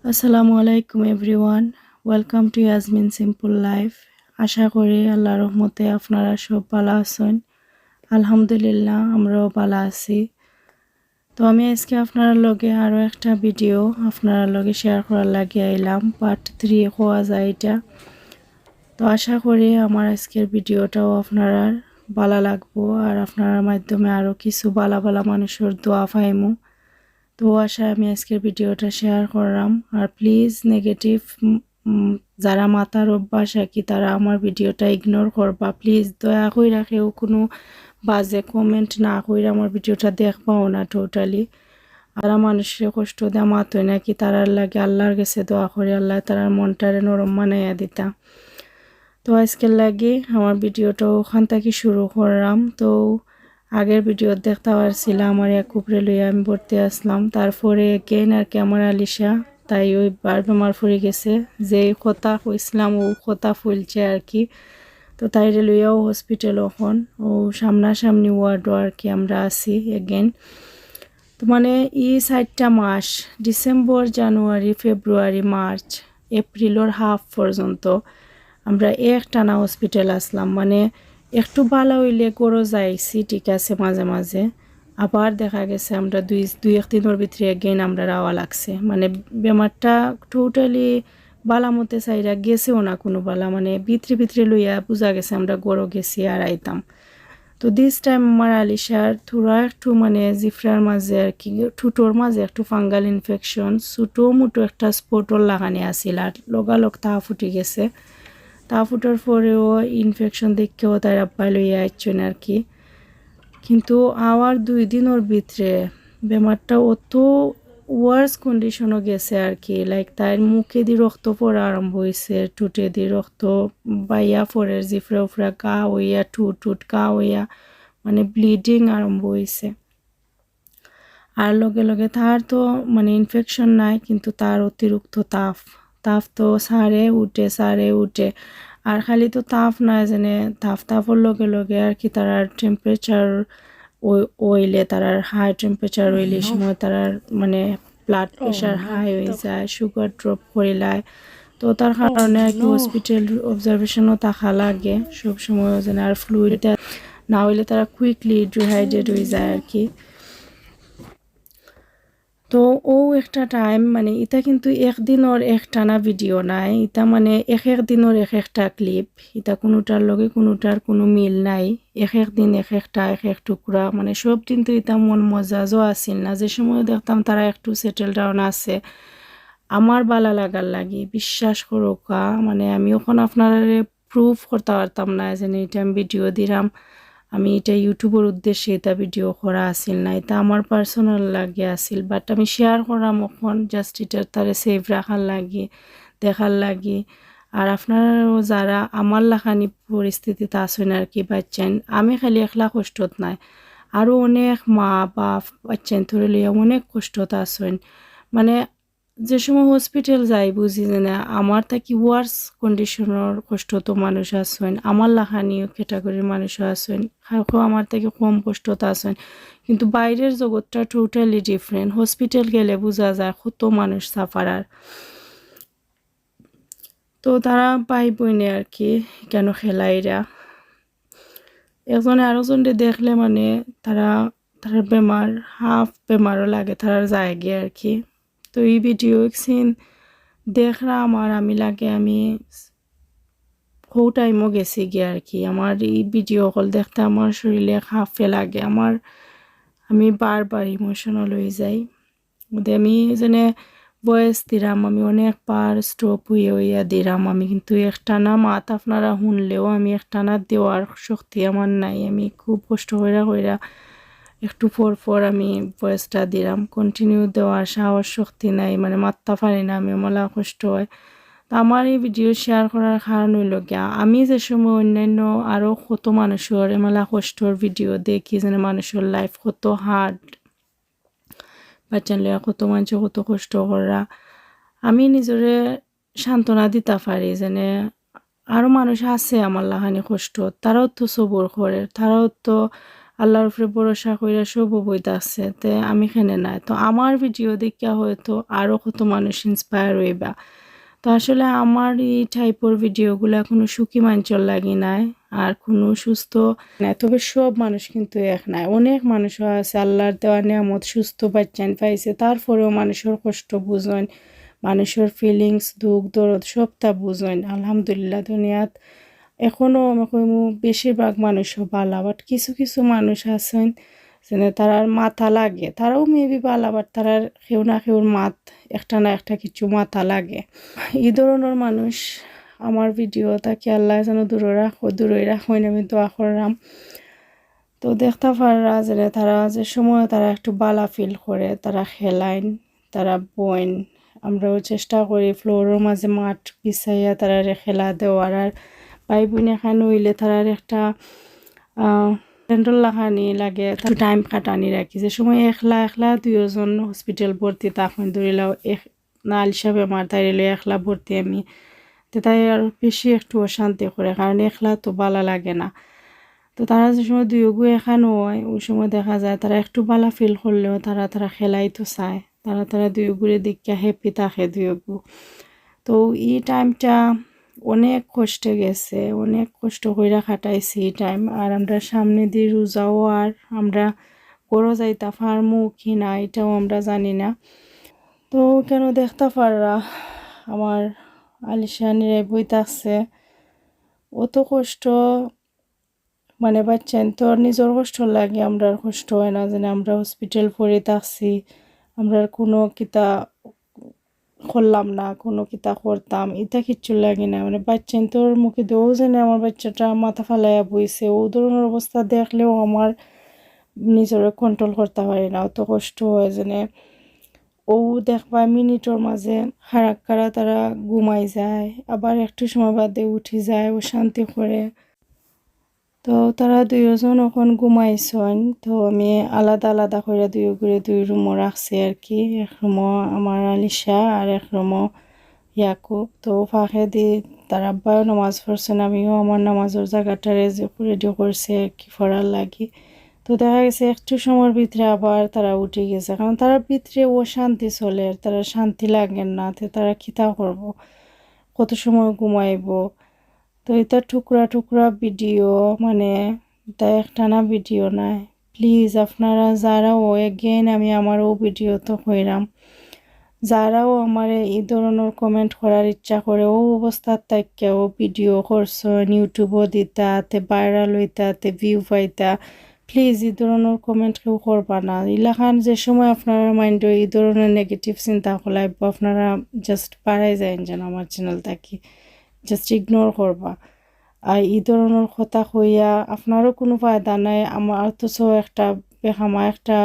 আসসালামু আলাইকুম everyone, welcome to Yasmin simple life. আশা করি আল্লাহর রহমতে আপনারা সব ভালো আছেন। আলহামদুলিল্লাহ আমরাও ভালো আছি। তো আমি আজকে আপনার লগে আরও একটা ভিডিও আপনার লগে শেয়ার করার লাগে আইলাম। পার্ট 3 হওয়া যায় এটা। তো আশা করি আমার আজকের ভিডিওটাও আপনারা ভালো লাগবো আর আপনার মাধ্যমে আরও কিছু ভালো ভালো মানুষের দোয়া পাইমু। তো আশা আমি আজকের ভিডিওটা শেয়ার করলাম। আর প্লিজ নেগেটিভ যারা মাথার অভ্যাস আর কি তারা আমার ভিডিওটা ইগনোর করবা প্লিজ। দয়া করে কেউ কোনো বাজে কমেন্ট না করে আমার ভিডিওটা দেখবাও না টোটালি। আর মানুষের কষ্ট দেওয়া মাতই নাকি তারার লাগে আল্লাহর কাছে দোয়া করে আল্লাহ তারার মনটারে নরম বানাইয়া দিতা। তো আজকের লাগে আমার ভিডিওটা ওখান থেকে শুরু করলাম। তো আগের ভিডিও দেখতে পারছিলাম আমার এক উপরে লইয়া আমি পড়তে আসলাম, তারপরে গেন আর কি আমার আলিশা তাই ওই বার বেমার পড়ে গেছে, যে কথা কইছিলাম ও কথা ফুলছে আর কি। তো তাইরে লইয়াও হসপিটাল এখন ও সামনাসামনি ওয়ার্ডও আর কি আমরা আছি এগেন। তো মানে এই 4টা মাস ডিসেম্বর জানুয়ারি ফেব্রুয়ারি মার্চ এপ্রিলর হাফ পর্যন্ত আমরা একটানা হসপিটাল আসলাম। মানে একটু ভালো হইলে গড়ো যাইছি ঠিক আছে, মাঝে মাঝে আবার দেখা গেছে আমরা দুই এক দিনের ভিতরে গেন আমরা রাওয়া লাগছে। মানে বেমারটা টোটালি বালা মতে চাইরা গেছেও না কোনো বালা, মানে ভিতরে ভিতরে লইয়া বোঝা গেছে আমরা গড়ো গেছি আর আইতাম। তো দিস টাইম আমার আলিশার থোড়া একটু মানে জিফরার মাঝে আর কি ঠুটোর মাঝে একটু ফাঙ্গাল ইনফেকশন ছোটো মোটো একটা স্পটর লাগানি আসিল আর লগালগ তা ফুটি গেছে। তা ফুটার পরেও ইনফেকশন দেখেও তার আব্বাই লইয়া আইছেন আর কি। কিন্তু আবার 2 দিনের ভিতরে বেমারটা অত ওয়ার্স কন্ডিশনও গেছে আর কি। লাইক তার মুখে দিয়ে রক্ত পড়া আরম্ভ হয়েছে, টুটে দিয়ে রক্ত বাইয়া পড়ে, জিফরা উফরা গা হইয়া টুট গা হইয়া মানে ব্লিডিং আরম্ভ হয়েছে। আর লগে লগে তার তো মানে ইনফেকশন নাই কিন্তু তার অতিরিক্ত তাপ তাপ তো সারে উঠে। আর খালি তো তাপ নাই জানে তাপর লগে লগে আর কি তার টেম্পারেচার ওইলে তার হাই টেম্পারেচার ওইলে সময় তার মানে ব্লাড প্রেশার হাই হয়ে যায়, সুগার ড্রপ করিলায়। তো তার কারণে আর কি হসপিটাল অবজারভেশনও থাকা লাগে সবসময় যেন। আর ফ্লুইড না হইলে তারা কুইকলি ডিহাইড্রেট হয়ে যায় আর কি। তো ও একটা টাইম মানে এটা কিন্তু একদিনের একটানা ভিডিও নাই, এটা মানে এক দিনের একটা ক্লিপ, এটা কোনোটার লগে কোনোটার কোনো মিল নাই। এক দিন একটা এক টুকরা, মানে সব দিন তো এটা মন মজাজও আসিল না। যে সময় দেখতাম তারা একটু সেটেল ডাউন আছে আমার বালা লাগার লাগে বিশ্বাস করো কা, মানে আমি ওখানে আপনারা প্রুফ করতে পারতাম না যে এটা আমি ভিডিও দিলাম, আমি এটা ইউটিউবের উদ্দেশ্যে এটা ভিডিও করা আসিল না, এটা আমার পার্সোনাল লাগে আসিল। বাট আমি শেয়ার করাম এখন জাস্ট এটার তারে সেভ রাখার লাগে দেখার লাগে। আর আপনারাও যারা আমার লাখানি পরিস্থিতিতে আসেন আর কি বাচ্চান, আমি খালি একলা কষ্টত নাই, আরও অনেক মা বাপ বাচ্চান ধরে লিয়ে অনেক কষ্টত আসেন। মানে যে সময় হসপিটাল যাই বুঝি যে না আমার থাকি ওয়ার্স কন্ডিশনের কষ্ট তো মানুষ আসেন, আমার লাখানিও ক্যাটাগরির মানুষ আসেন, আমার থেকে কম কষ্টতে আসেন। কিন্তু বাইরের জগৎটা টোটালি ডিফারেন্ট। হসপিটাল গেলে বোঝা যায় কত মানুষ সাফারার। তো তারা পাই বইনে আর কি কেন খেলাইরা একজনে আরেকজনকে দেখলে মানে তারা তার বেমার হাফ বেমারও লাগে তার জায়গায় আর কি। তো এই ভিডিও সিন দেখলাম আর আমি লাগে আমি হৌ টাইমও গেছি গিয়ে আর কি। আমার এই ভিডিও কল দেখতে আমার শরীরে হাফে লাগে, আমি বারবার ইমোশনাল হয়ে যাই। ওদের আমি যেনে বয়স দিলাম, আমি অনেকবার স্টপ হইয়া দিলাম, আমি কিন্তু একটানা মাত আপনারা শুনলেও আমি একটানা দেওয়ার শক্তি আমার নাই। আমি খুব কষ্ট কইরা একটু পর আমি ভয়েসটা দিলাম, কন্টিনিউ দেওয়ার সাহস শক্তি নাই, মানে মাত্তা পারি না আমি, মেলা কষ্ট হয়। তো আমার এই ভিডিও শেয়ার করার কারণ হইল গিয়া আমি যে সময় অন্যান্য আরও কত মানুষের মেলা কষ্টর ভিডিও দেখি যেন মানুষের লাইফ কত হার্ড, বাচ্চা লইয়া কত মানুষ কত কষ্ট করা, আমি নিজরে সান্ত্বনা দিতে পারি যেনে আরও মানুষ আছে আমার লাহানি কষ্ট, তারাও তো সবর করে, তারাও তো আল্লাহর উপরে ভরসা কইরা সব বইতাছে তে আমি খেনে নাই। তো আমার ভিডিও দেখিয়া হয়তো আরও কত মানুষ ইন্সপায়ার হইবা। তো আসলে আমার এই টাইপের ভিডিওগুলো কোনো সুখী মানুষের লাগি নাই আর কোনো সুস্থ নাই, তবে সব মানুষ কিন্তু এক নাই। অনেক মানুষও আছে আল্লাহর দেওয়া নিয়ামত সুস্থ বাচ্চান পাইছে, তারপরেও মানুষের কষ্ট বুঝেন, মানুষের ফিলিংস দুঃখ দরদ সবটা বুঝেন। আলহামদুলিল্লাহ দুনিয়াত এখনও আমি কইমু বেশিরভাগ মানুষও ভালো, বাট কিছু কিছু মানুষ আছেন যেনে তারার মাথা লাগে, তারাও মেবি ভালো, বাট তারার কেউ না কেউর একটা না একটা কিছু মাথা লাগে। এই ধরনের মানুষ আমার ভিডিও তাকে আল্লাহ যেন দূরে রাখেন, আমি দোয়া করলাম। তো দেখতে পাররা যে তারা যে সময় তারা একটু বালা ফিল করে তারা খেলাইন, তারা বইন, আমরাও চেষ্টা করি ফ্লোরের মাঝে মাঠ বিছাইয়া তারা খেলা দেওয়ার। আর ভাই বোন এখানে হইলে তারার একটা প্যান্ডল লাগানি লাগে, একটু টাইম কাটানি রাখি। যে সময় একলা একলা দুইজন হসপিটাল ভর্তি তখন ধরিলাও না আলিশা বেমার তাই একলা ভর্তি আমি, তো তাই আর বেশি একটু অশান্তি করে, কারণ একলা তো ভালো লাগে না। তো তারা যে সময় দুইগু এখানে হয় ওই সময় দেখা যায় তারা একটু ভালো ফিল করলেও তারা খেলাই তো চায়, তারা দুইগুরে দিকে হ্যাপি থাকে দুইগু। তো এই টাইমটা অনেক কষ্টে গেছে, অনেক কষ্ট কইরা কাটাইছি এই টাইম। আর আমরা সামনে দিয়ে রোজাও আর আমরা গড়ো যাইতা পারমু কি না এটাও আমরা জানি না। তো কেন দেখতে পাররা আমার আলিশানিরে বইতাছে অত কষ্ট, মানে বাচ্চান তো নিজের কষ্ট লাগে, আমরা কষ্ট হয় না যেন আমরা হসপিটাল পড়ে থাকছি, আমরা কোনো কিতা করলাম না, কোনো কিতা করতাম এটা কিচ্ছু লাগে না। মানে বাচ্চান তোর মুখে দেও যেন আমার বাচ্চাটা মাথা ফালাইয়া বইছে, ও ধরনের অবস্থা দেখলেও আমার নিজের কন্ট্রোল করতে পারি না, অত কষ্ট হয় যেন। ও দেখবা মিনিটের মাঝে হারাক্কারা তারা ঘুমাই যায়, আবার একটু সময় বাদে উঠি যায়, ও শান্তি করে। তো তারা দুইজন এখন ঘুমাইছেন, তো আমি আলাদা আলাদা করে দুই রুমও রাখছি আর কি। এক রুমও আমার আলিশা আর এক রুমও ইয়াকুব। তো ফাঁকে দিয়ে তার আব্বাও নামাজ পড়ছেন, আমিও আমার নামাজের জায়গাটা রেডি করছি আর কি পড়ার লাগি। তো দেখা গেছে একটু সময়ের ভিতরে আবার তারা উঠে গেছে, কারণ তারা ভিতরে ও শান্তি চলে, তারা শান্তি লাগে না, তো তারা খিতা করব, কত সময় ঘুমাইব। তো এটা টুকরা টুকরা ভিডিও, মানে এটা একটানা ভিডিও নাই। প্লিজ আপনারা যারাও এগেইন আমি আমারও ভিডিও তো কইরাম, যারাও আমার এই ধরনের কমেন্ট করার ইচ্ছা করে ও অবস্থার তাকেও ভিডিও করছেন, ইউটিউবও দিতা তে ভাইরাল হইতা তে ভিউ পাইতা, প্লিজ এই ধরনের কমেন্ট কেউ করবা না। ইলাখান যে সময় আপনারা মাইন্ডে এই ধরনের নেগেটিভ চিন্তা করলাইব আপনারা জাস্ট বাড়াই যায় যেন আমার চ্যানেল থাকি, জাস্ট ইগনোর করবা। আর এই ধরনের কথা কইয়া আপনারও কোনো ফায়দা নাই, আমার অথচ একটা বেহামা একটা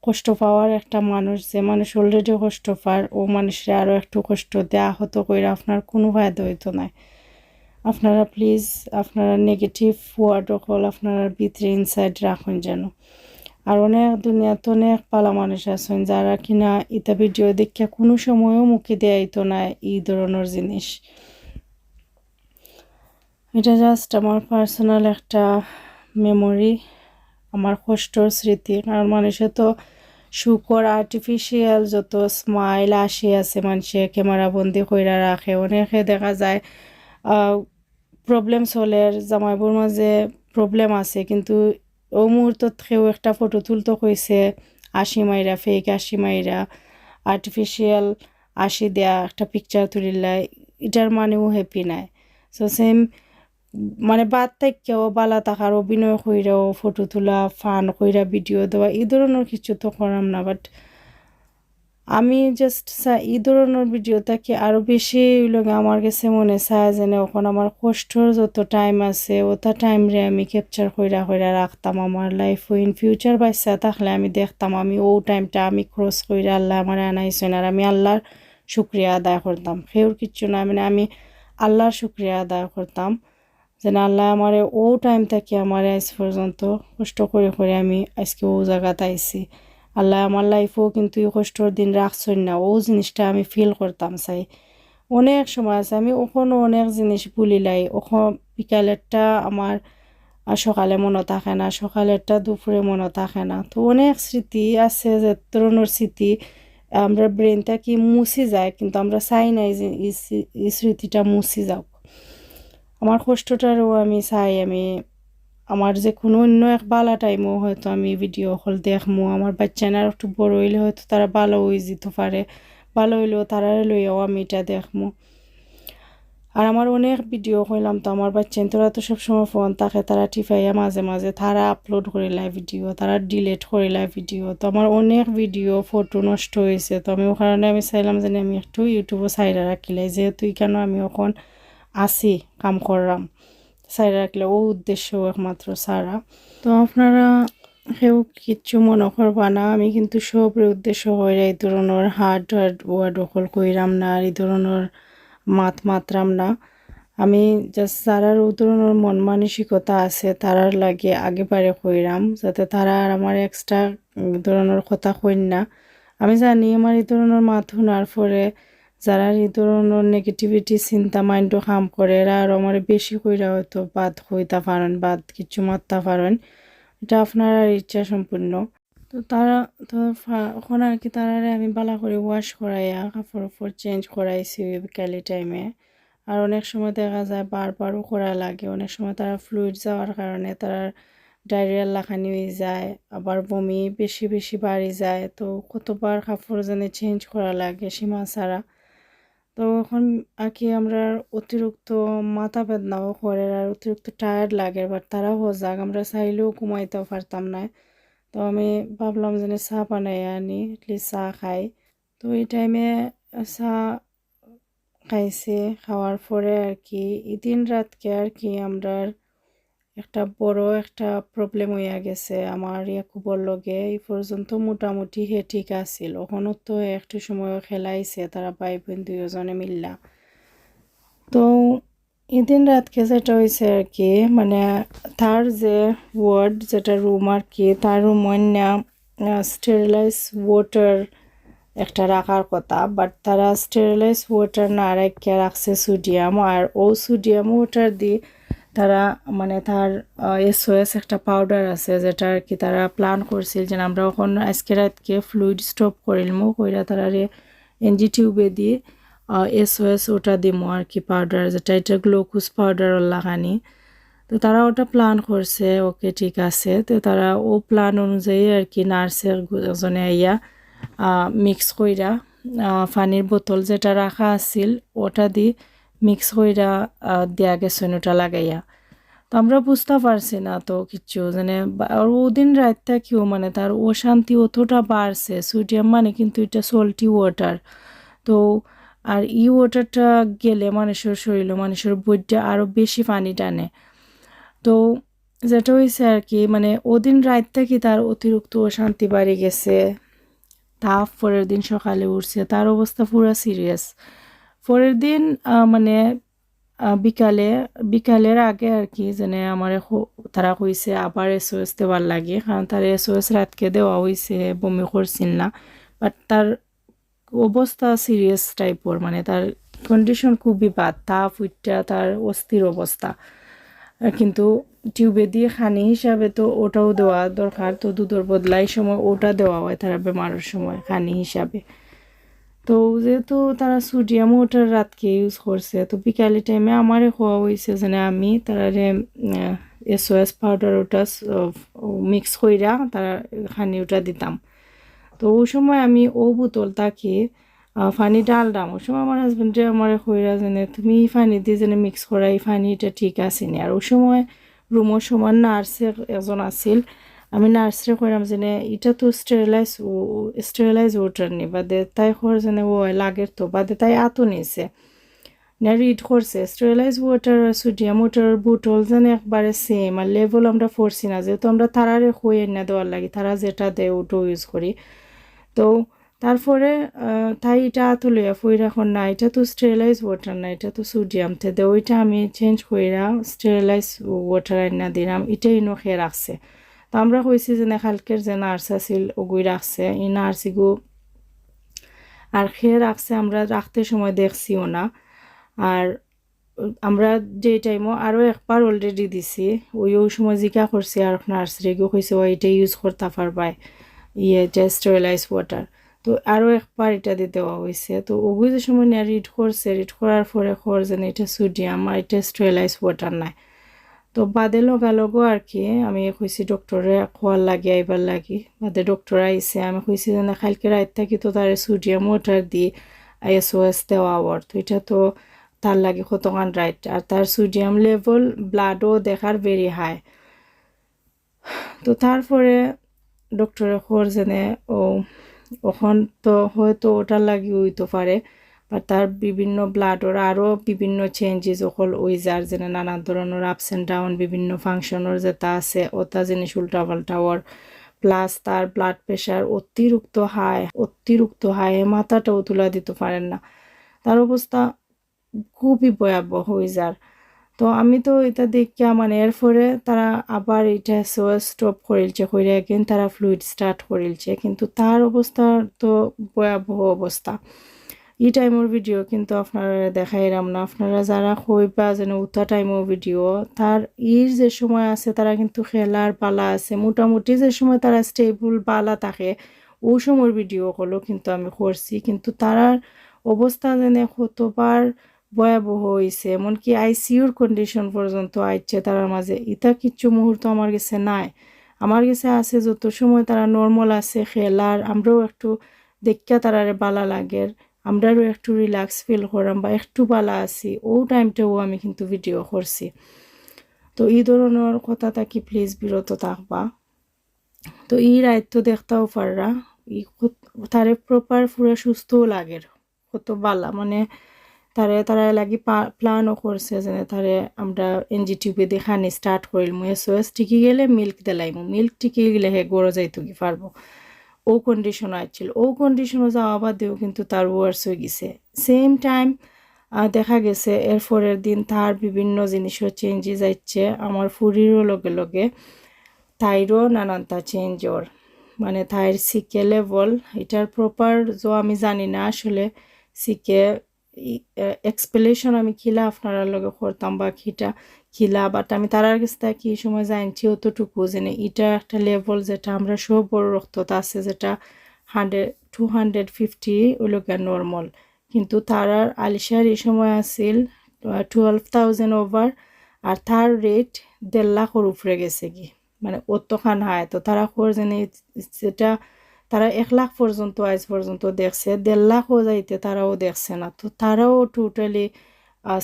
কষ্ট পাওয়ার একটা মানুষ, যে মানুষ অলরেডি কষ্ট পায় ও মানুষের আরও একটু কষ্ট দেয়া হতো কইরা আপনার কোনো ফায়দা হইতো না। আপনারা প্লিজ আপনারা নেগেটিভ ওয়ার্ড হল আপনারা ভিতরে ইনসাইড রাখুন যেন। আর অনেক দুনিয়াতে অনেক পালা মানুষ আছেন যারা কিনা এটা ভিডিও দেখে কোনো সময়ও মুখে দেয়াইতো না এই ধরনের জিনিস। এটা জাস্ট আমার পার্সোনাল একটা মেমোরি, আমার কষ্টর স্মৃতি। কারণ মানুষে তো শুকর আর্টিফিশিয়াল যত স্মাইল আসি আছে মানুষে ক্যামেরা বন্দি কইরা রাখে, অনেকে দেখা যায় প্রবলেম চলের জামাইবুর মাঝে প্রবলেম আছে, কিন্তু ও মুহূর্তত কেউ একটা ফটো তুলতে কইছে আশি মাইরা, ফেক আশি মাইরা আর্টিফিশিয়াল আশি দেয়া একটা পিকচার তুলিলাই, এটার মানেও হ্যাপি নাই। সো সেম মানে বাদ থাকেও বালা থাকার অভিনয় কইরাও ফটো তোলা, ফান কইরা ভিডিও দেওয়া এই ধরনের কিছু তো করাম না। বাট আমি জাস্ট এই ধরনের ভিডিওটাকে আরও বেশি লগে আমার কাছে মনে চায় যেন ওখানে আমার কষ্টর যত টাইম আছে ওটা টাইমরে আমি ক্যাপচার কইরা রাখতাম আমার লাইফ। ইন ফিউচার বাচ্চা থাকলে আমি দেখতাম আমি ও টাইমটা আমি ক্রস কইরা আল্লাহ আমার আনাইছেন, আর আমি আল্লাহর শুক্রিয়া আদায় করতাম। সেউর কিচ্ছু না, মানে আমি আল্লাহর শুক্রিয়া আদায় করতাম যেন আল্লাহ আমার ও টাইম থেকে আমার আজ পর্যন্ত কষ্ট করে আমি আজকে ও জায়গাতে আইছি। আল্লাহ আমার লাইফেও কিন্তু এই কষ্টর দিন রাখছেন না, ও জিনিসটা আমি ফিল করতাম চাই। অনেক সময় আছে আমি ওখানে অনেক জিনিস ভুলিলাই, ওখানে বিকালেরটা আমার আর সকালে মনে থাকে না, সকালেরটা দুপুরে মনে থাকে না। তো অনেক স্মৃতি আছে, যে ধরনের স্মৃতি আমরা ব্রেনটা কি মুছে যায়, কিন্তু আমরা চাই নাই যে এই স্মৃতিটা মুছে যাও। আমার কষ্টটারও আমি চাই, আমি আমার যে কোনো অন্য এক বালা টাইমও হয়তো আমি ভিডিও কল দেখমু। আমার বাচ্চারা একটু বড় হইলে হয়তো তারা ভালো হয়ে যেতে পারে, ভালো হইলেও তারা লইয়াও আমি এটা দেখমু। আর আমার অনেক ভিডিও কইলাম, তো আমার বাচ্চা তোরা তো সবসময় ফোন থাকে, তারা টিপাইয়া মাঝে মাঝে তারা আপলোড করিলাই ভিডিও, তারা ডিলিট করিলাই ভিডিও। তো আমার অনেক ভিডিও ফটো নষ্ট হয়েছে। তো আমি ওখানে আমি চাইলাম যে আমি একটু ইউটিউবে সাইডে রাখিলাই, যেহেতু কেন আমি এখন আসি কাম করলাম, সাইডে রাখলে ও উদ্দেশ্য একমাত্র সারা। তো আপনারা কেউ কিচ্ছু মনে করবা না, আমি কিন্তু সবরে উদ্দেশ্য হয়ে এই ধরনের হার্ড ওয়ার্ড দখল কইরাম না, আর এই ধরনের মাতরাম না। আমি জাস্ট যারার ও ধরনের মন মানসিকতা আছে তারার লাগে আগে পারে কইরাম, যাতে তারা আর আমার এক্সট্রা ধরনের কথা কইন না। আমি জানি আমার এই ধরনের মাত শোনার পরে যারা এই ধরনের নেগেটিভিটি চিন্তা মাইন্ডও কাম করে, এরা আর আমার বেশি কইরা হয়তো বাদ হইতা পারেন, বাদ কিছু মারতে পারেন, এটা আপনার আর ইচ্ছা সম্পূর্ণ। তো তারা তো এখন আর কি তারারে আমি বালা করে ওয়াশ করাইয়া কাপড় চেঞ্জ করাইছি বিকালি টাইমে। আর অনেক সময় দেখা যায় বারবারও করা লাগে, অনেক সময় তারা ফ্লুইড যাওয়ার কারণে তারা ডায়রিয়ার লাখানি হয়ে যায়, আবার বমি বেশি বেশি বাড়ি যায়। তো কতবার কাপড় যেন চেঞ্জ করা লাগে সীমা ছাড়া। তো এখন আর কি আমরা অতিরিক্ত মাথা বেদনাও করে, আর অতিরিক্ত টায়ার্ড লাগে, বাট তারা হোজাক আমরা চাইলেও ঘুমাইতেও পারতাম না। তো আমি ভাবলাম যে চা বানাই আনি, এটলিস্ট চা খাই। তো এই টাইমে চা খাইছে, খাওয়ার পরে আর কি দিন রাতকে আর কি আমরা একটা বড় একটা প্রবলেম হইয়া গেছে আমার ইয়াকুবর লগে। এই পর্যন্ত মোটামুটি হে ঠিক আছিল, ওখানেও তো একটু সময় খেলাইছে তারা ভাই বোন দুজনে মিল্লা। তো এদিন রাতকে যেটা হয়েছে আর কি, মানে তার যে ওয়ার্ড যেটা রুম আর কি, তার রুম না স্টেরিলাইজ ওয়াটার একটা রাখার কথা, বাট তারা স্টেরিলাইজ ওয়াটার না রেখে রাখছে সোডিয়াম। আর ও সোডিয়াম ওয়াটার দিয়ে তারা মানে তার SOS একটা পাউডার আছে, যেটা আর কি তারা প্ল্যান করছিল যে আমরা এখন আজকে রাতকে ফ্লুইড স্টপ করিলমো, কইরা তারা NG টিউবে দিয়ে SOS ওটা দিমো আর কি পাউডার, যেটা এটা গ্লুকোজ পাউডার লাগানি। তো তারা ওটা প্ল্যান করছে, ওকে ঠিক আছে। তো তারা ও প্ল্যান অনুযায়ী আর কি নার্সের জনে আইয়া মিক্স কইরা পানির বোতল যেটা রাখা আছিল ওটা দিয়ে মিক্স কইরা দেয়া গেছে ওটা লাগাইয়া। তো আমরা বুঝতে পারছি না তো কিচ্ছু, মানে আর ওদিন রাতটা কেউ মানে তার অশান্তি অতটা বাড়ছে। সোডিয়াম মানে কিন্তু এটা সল্টি ওয়াটার। তো আর এই ওয়াটারটা গেলে মানুষের শরীরে মানুষের বইটা আরও বেশি পানি টানে। তো যেটা হয়েছে আর কি, মানে ওদিন রাতটা কি তার অতিরিক্ত অশান্তি বাড়ি গেছে। তার পরের দিন সকালে উঠছে, তার অবস্থা পুরো সিরিয়াস। পরের দিন মানে বিকালের আগে আর কি যেন আমার তারা কইছে আবার SOS দেওয়ার লাগে, কারণ তার SOS রাতকে দেওয়া হয়েছে, বমি করছিল না, বাট তার অবস্থা সিরিয়াস টাইপের, মানে তার কন্ডিশন খুবই বাদ, তাপ উঠটা তার অস্থির অবস্থা। কিন্তু টিউবে দিয়ে খানি হিসাবে তো ওটাও দেওয়া দরকার, তো দুধের বদলাই সময় ওটা দেওয়া হয় তারা বেমারের সময় খানি হিসাবে। তো যেহেতু তারা সোডিয়াম ওটার রাতকে ইউজ করছে, তো বিকালি টাইমে আমারে খাওয়া হয়েছে যেন আমি তারারে SOS পাউডার ওটা মিক্স কইরা তারা খানি ওটা দিতাম। তো ওই সময় আমি ও বোতল তাকে পানি ডালদাম, ওই সময় আমার হাজব্যান্ডে আমার কইরা যেনে তুমি পানি দিয়ে যেন মিক্স করা, এই পানিটা ঠিক আছে নি। আর ওই সময় রুমের সময় নার্সে একজন আছিল, আমি নার্সরে কইরাম যে এটা তো স্টেরিলাইজ ওয়াটার নি, বাদে তাই খর যেন ও লাগের, তো বাদে তাই আতো নিছে না রিড করছে স্টেরিলাইজ ওয়াটার আর সোডিয়াম ওয়াটার বোতল যেন একবারে সেম, আর লেভেল আমরা ফোরছি না, যেহেতু আমরা তারারে হয়ে না দেওয়ার লাগে, তারা যেটা দেয় ওটাও ইউজ করি। তো তারপরে তাই এটা আতো লইয়া ফই রাখন না, এটা তো স্টেরিলাইজ ওয়াটার না, এটা তো সোডিয়াম তে দে, ওইটা আমি চেঞ্জ কইরা স্টেরিলাইজ ওয়াটার আইনা দিলাম, এটাই নখে রাখছে। তো আমরা কইছি যে কালকের যে নার্স আছিল ওগুই রাখছে, এই নার্সিগু আর খেয়ে রাখছে, আমরা রাখতে সময় দেখছিও না। আর আমরা যে টাইমও আরও একবার অলরেডি দিছি ওই সময় জিকা করছি আর নার্সারিকেও কইছে এটা ইউজ করতে পারবাই যে স্টেরিলাইজ ওয়াটার। তো আরও একবার এটা দিয়ে দেওয়া হয়েছে। তো ওগুলো যে সময় নিয়ে রিড করছে, রিড করার পরে খর যেন এটা সোডিয়াম আর এটা স্টেরিলাইজ ওয়াটার নাই। তো বাদে লগালগো আর কি আমি কইছি ডক্টরে খোয়ার লাগে আইবার লাগি। বাদে ডক্টর আইসে আমি কইছি যে না কালকে রাত থাকি তো তার সোডিয়াম ওয়াটার দিয়ে SOS দেওয়া আওয়ার। তো এটা তো তার লাগে কতক্ষণ রাইট। আর তার সোডিয়াম লেভেল ব্লাডও দেখার ভেরি হাই। তো তারপরে ডক্টরে খোর জেনে ওখন তো হয়তো ওটার লাগি হইতে পারে বা তার বিভিন্ন ব্লাডর আরও বিভিন্ন চেঞ্জেস অকল ওই যার যেন নানান ধরনের আপস অ্যান্ড ডাউন বিভিন্ন ফাংশনের যেটা আছে ওটা জিনিস উল্টাপাল্টাওয়ার প্লাস তার ব্লাড প্রেশার অতিরিক্ত হাই মাথাটাও তুলা দিতে পারেন না। তার অবস্থা খুবই ভয়াবহ হয়ে যার। তো আমি তো এটা দেখিয়া মানে এরপরে তারা আবার এটা স্টপ করিলছে কইরা এগেন তারা ফ্লুইড স্টার্ট করিলছে, কিন্তু তার অবস্থা তো ভয়াবহ অবস্থা। এই টাইমের ভিডিও কিন্তু আপনারা দেখাইলাম না। আপনারা যারা কইবা যেন উতা টাইমের ভিডিও তার যে সময় আছে তারা কিন্তু খেলার পালা আছে মোটামুটি যে সময় তারা স্টেবল পালা থাকে ওই সময়ের ভিডিও হলো কিন্তু আমি করছি, কিন্তু তারার অবস্থা যেন কতবার ভয়াবহ হয়েছে এমনকি ICUর কন্ডিশন পর্যন্ত আইছে তার মাঝে। ইটা কিচ্ছু মুহূর্ত আমার কাছে নাই, আমার কাছে আছে যত সময় তারা নর্মাল আছে খেলার আমরাও একটু দেখা তারারে বালা লাগের আমরাও একটু রিল্যাক্স ফিল করাম বা একটু বালা আছি ও টাইমটাও আমি কিন্তু ভিডিও করছি। তো এই ধরনের কথা থাকি প্লিজ বিরত থাকবা। তো এই রাইত দেখতেও পাররা তারে প্রপার পুরো সুস্থও লাগের কত বালা মানে তারা লাগি প্ল্যানও করছে যে তারে আমরা NGTP দেখানি স্টার্ট করিলমু SOS টিকি গেলে মিল্ক দিলাইমু, মিল্ক টিকি গেলে হে গড়ো যাইতো কি পারবো ও কন্ডিশন আইছিল। ও কন্ডিশনও যাওয়া বাদেও কিন্তু তার ওয়ার্স হয়ে গেছে। সেম টাইম দেখা গেছে এরপরের দিন তার বিভিন্ন জিনিসও চেঞ্জেস আইছে। আমার ফুরিরও লগে লগে তাইরও নানানটা চেঞ্জ ওর মানে তাইর সিকে লেভেল এটার প্রপার আমি জানি না আসলে সিকে এক্সপ্লেনেশন আমি খিলা আপনারা লগে করতাম বা খিলা বাট আমি তারার কাছ থেকে কি সময় জানছি অতটুকু যে এটা একটা লেভেল যেটা আমরা সব বড় রক্তত আছে যেটা 250 ওইলোকে নর্মাল, কিন্তু তারার আলিশার এই সময় আছিল 12,000 ওভার আর তার রেট 1.5 লাখের উপরে গেছে কি মানে অতখান হায়। তো তারা খোর জানি যেটা তারা 1 লাখ পর্যন্ত আজ পর্যন্ত দেখছে 1.5 লাখও যাইতে তারাও দেখছে না। তো তারাও টোটালি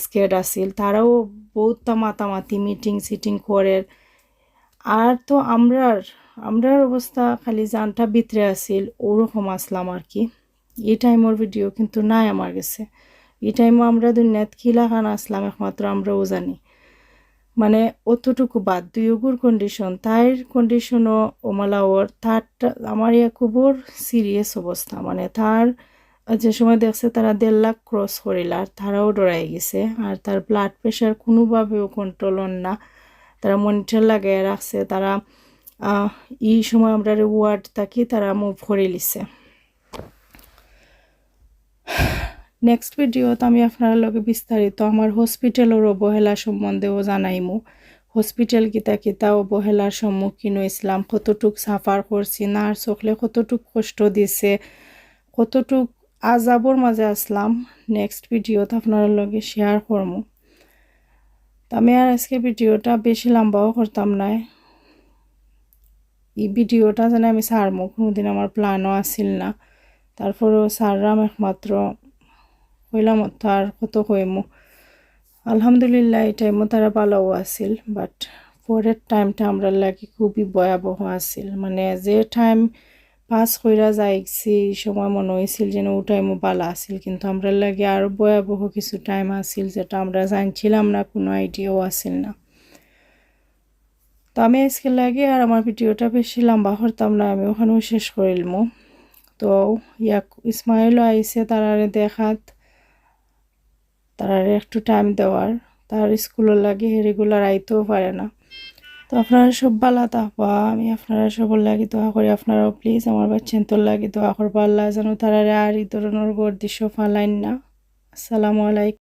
স্কেড আছিল, তারাও বহুত মাতামাতি মিটিং করে। আর তো আমরার অবস্থা খালি জানটা ভিতরে আছিল ওরকম আসলাম আর কি। এই টাইমের ভিডিও কিন্তু নাই আমার কাছে। এই টাইমও আমরা দুনিয়াত খিলাখান আসলাম একমাত্র আমরাও জানি মানে অতটুকু বাদ দুইগুর কন্ডিশন তাইর কন্ডিশনও ওমালাওর তারটা আমার খুবর সিরিয়াস অবস্থা মানে তার যে সময় দেখছে তারা 1.5 লাখ ক্রস করিল আর তারাও ডরাই গেছে। আর তার ব্লাড প্রেশার কোনোভাবেও কন্ট্রোল না, তারা মনিটর লাগাই রাখছে। তারা এই সময় আমরা ওয়ার্ড থাকি তারা মুভ করে লিছে। নেক্সট ভিডিওতে আমি আপনার লগে বিস্তারিত আমার হসপিটালের অবহেলা সম্বন্ধেও জানাইমু। হসপিটাল কিতা অবহেলার সম্মুখীন হয়েছিলাম, কতটুক সাফার করছি, নার্স সকলে কতটুক কষ্ট দিছে, কতটুক আজাবর মাঝে আসলাম নেক্সট ভিডিওতে আপনার লগে শেয়ার করবো। তো আমি আর আজকে ভিডিওটা বেশি লম্বাও করতাম না। এই ভিডিওটা যেন আমি সারমো কোনোদিন আমার প্ল্যানও আসিল না, তারপরেও সাররাম একমাত্র হইলাম তো আর কত কইমু। আলহামদুলিল্লাহ এই টাইমও তারা ভালোও আসিল বাট পরের টাইমটা আমরা লাগি খুবই ভয়াবহ আসিল মানে যে টাইম পাস কইরা যাইছি এই সময় মনে হয়েছিল যেন ও টাইমও ভালো আসিল, কিন্তু আমরা লাগে আরও ভয়াবহ কিছু টাইম আসিল যেটা আমরা জানছিলাম না, কোনো আইডিয়াও আসিল না। তো আমি আজকে লাগে আর আমার ভিডিওটা বেশি লম্বা করতাম না, আমি ওখানেও শেষ করিলমু। তো ইসমাইলও আইসে তারারে দেখাত, তারারে একটু টাইম দেওয়ার, তার স্কুলের লাগে রেগুলার আইতেও পারে না। তো আপনারা সব ভালো থাকবা, আমি আপনারা সবার লাগে দোয়া করি। আপনারাও প্লিজ আমার বাচ্চান্তর লাগে দোয়া করবা, আল্লাহ যেন তারারে আর এই ধরনের গর্দিশ ফালাইন না। আসসালামু আলাইকুম।